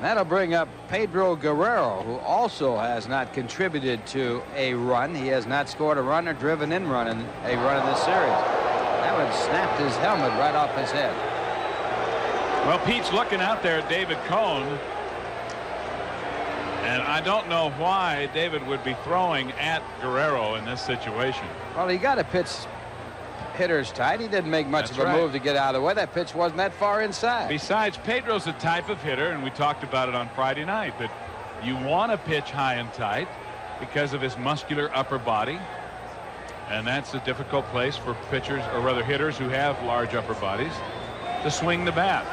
That'll bring up Pedro Guerrero, who also has not contributed to a run. He has not scored a run or driven in a run in this series. That one snapped his helmet right off his head. Well, Pete's looking out there at David Cone. And I don't know why David would be throwing at Guerrero in this situation. Well, he got to pitch hitters tight. He didn't make much of a move to get out of the way. That pitch wasn't that far inside. Besides, Pedro's a type of hitter, and we talked about it on Friday night, that you want to pitch high and tight because of his muscular upper body. And that's a difficult place for pitchers, or rather hitters who have large upper bodies, to swing the bat.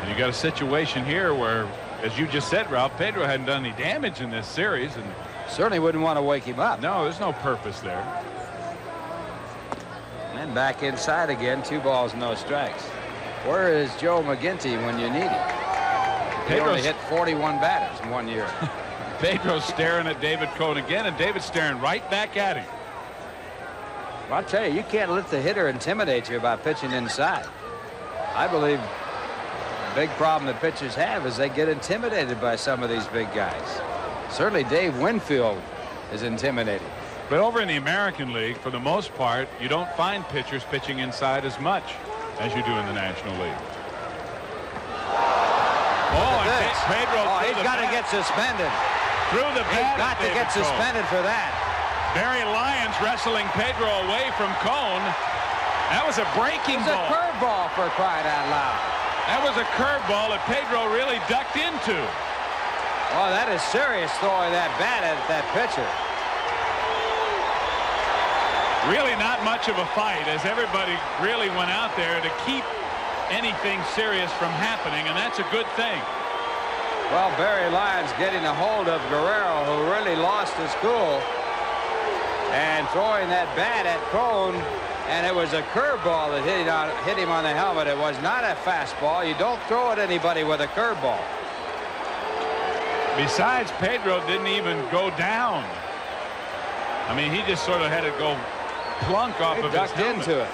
And you got a situation here where, as you just said, Ralph, Pedro hadn't done any damage in this series, and certainly wouldn't want to wake him up. No, there's no purpose there. And back inside again. 2 balls, no strikes. Where is Joe McGinty when you need him? He only hit 41 batters in 1 year. Pedro's staring at David Cone again, and David's staring right back at him. Well, I'll tell you, you can't let the hitter intimidate you about pitching inside. I believe the big problem that pitchers have is they get intimidated by some of these big guys. Certainly Dave Winfield is intimidating. But over in the American League, for the most part, you don't find pitchers pitching inside as much as you do in the National League. Oh, and Pedro. Oh, he's got to get suspended. Through the bat. He's got to get suspended for that. Barry Lyons wrestling Pedro away from Cone. That was a breaking ball. It was a curveball, for crying out loud. That was a curveball that Pedro really ducked into. Oh, that is serious throwing that bat at that pitcher. Really not much of a fight, as everybody really went out there to keep anything serious from happening, and that's a good thing. Well, Barry Lyons getting a hold of Guerrero, who really lost his cool, and throwing that bat at Cone, and it was a curveball that hit him on the helmet. It was not a fastball. You don't throw at anybody with a curveball. Besides, Pedro didn't even go down. I mean, he just sort of had to go plunk off of his helmet. Into it.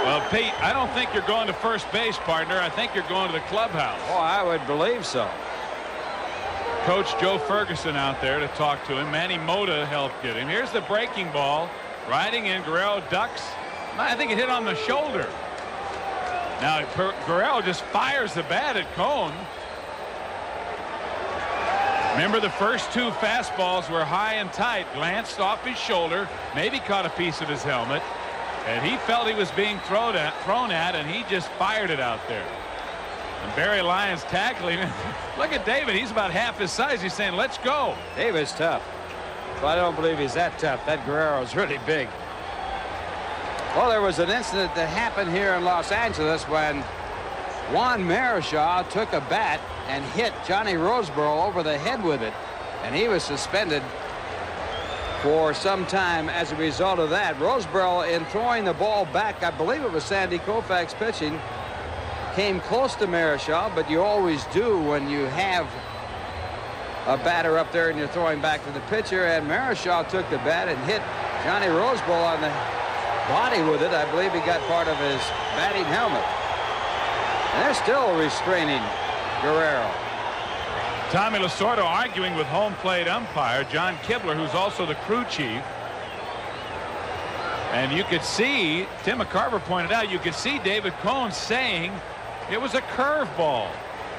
Well, Pete, I don't think you're going to first base, partner. I think you're going to the clubhouse. Oh, I would believe so. Coach Joe Ferguson out there to talk to him. Manny Mota helped get him. Here's the breaking ball. Riding in, Guerrero ducks. I think it hit on the shoulder. Now, Guerrero just fires the bat at Cone. Remember, the first 2 fastballs were high and tight, glanced off his shoulder, maybe caught a piece of his helmet, and he felt he was being thrown at, and he just fired it out there. And Barry Lyons tackling him. Look at David. He's about half his size. He's saying, let's go. David's tough. Well, I don't believe he's that tough. That Guerrero's really big. Well, there was an incident that happened here in Los Angeles when Juan Marichal took a bat and hit Johnny Roseboro over the head with it, and he was suspended for some time as a result of that. Roseboro, in throwing the ball back, I believe it was Sandy Koufax pitching, came close to Marichal, but you always do when you have a batter up there and you're throwing back to the pitcher, and Marichal took the bat and hit Johnny Roseboro on the body with it. I believe he got part of his batting helmet. And they're still restraining Guerrero. Tommy Lasorda arguing with home plate umpire John Kibler, who's also the crew chief. And you could see, Tim McCarver pointed out, you could see David Cone saying it was a curveball.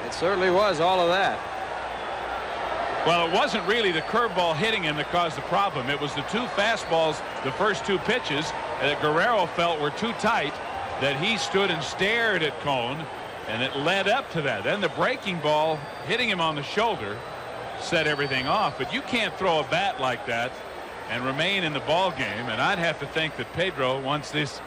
It certainly was all of that. Well, it wasn't really the curveball hitting him that caused the problem. It was the 2 fastballs, the first 2 pitches, that Guerrero felt were too tight, that he stood and stared at Cone, and it led up to that. Then the breaking ball hitting him on the shoulder set everything off. But you can't throw a bat like that and remain in the ball game. And I'd have to think that Pedro, once this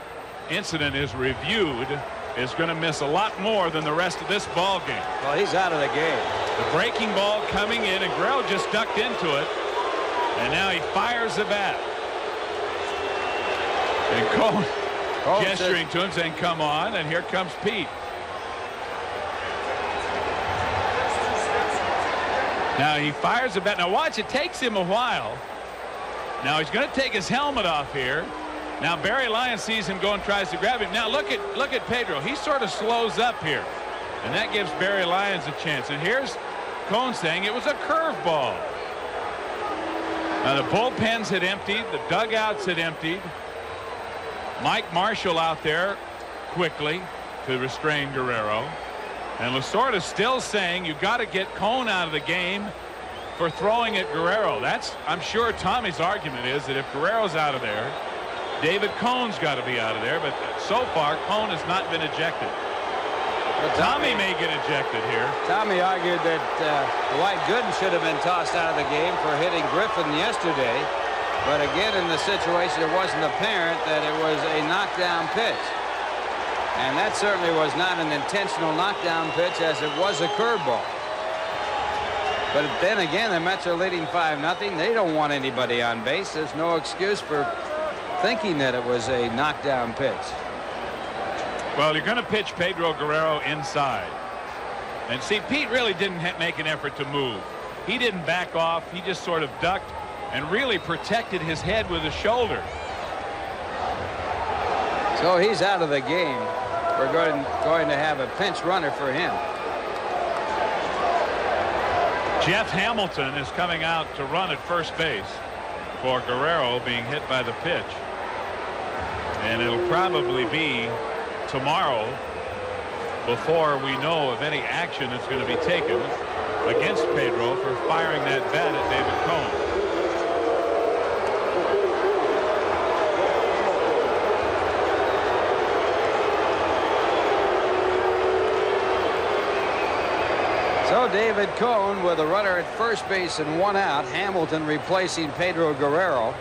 incident is reviewed, is going to miss a lot more than the rest of this ball game. Well, he's out of the game. The breaking ball coming in, and Guerrero just ducked into it, and now he fires the bat. And Cone gesturing to him, saying, come on, and here comes Pete. Now he fires the bat. Now watch, it takes him a while. Now he's going to take his helmet off here. Now Barry Lyons sees him go and tries to grab him. Now look at Pedro. He sort of slows up here. And that gives Barry Lyons a chance. And here's Cone saying it was a curveball. Now the bullpens had emptied. The dugouts had emptied. Mike Marshall out there quickly to restrain Guerrero. And Lasorda still saying you've got to get Cone out of the game for throwing at Guerrero. That's, I'm sure Tommy's argument is that if Guerrero's out of there, David Cone's got to be out of there. But so far, Cone has not been ejected. Well, Tommy may get ejected here. Tommy argued that Dwight Gooden should have been tossed out of the game for hitting Griffin yesterday. But again, in the situation, it wasn't apparent that it was a knockdown pitch. And that certainly was not an intentional knockdown pitch, as it was a curveball. But then again, the Mets are leading 5-0. They don't want anybody on base. There's no excuse for thinking that it was a knockdown pitch. Well, you're going to pitch Pedro Guerrero inside. And see, Pete really didn't make an effort to move. He didn't back off. He just sort of ducked and really protected his head with his shoulder. So he's out of the game. We're going to have a pinch runner for him. Jeff Hamilton is coming out to run at first base for Guerrero being hit by the pitch. And it'll probably be tomorrow before we know of any action that's going to be taken against Pedro for firing that bat at David Cone. So David Cone with a runner at first base and 1 out. Hamilton replacing Pedro Guerrero.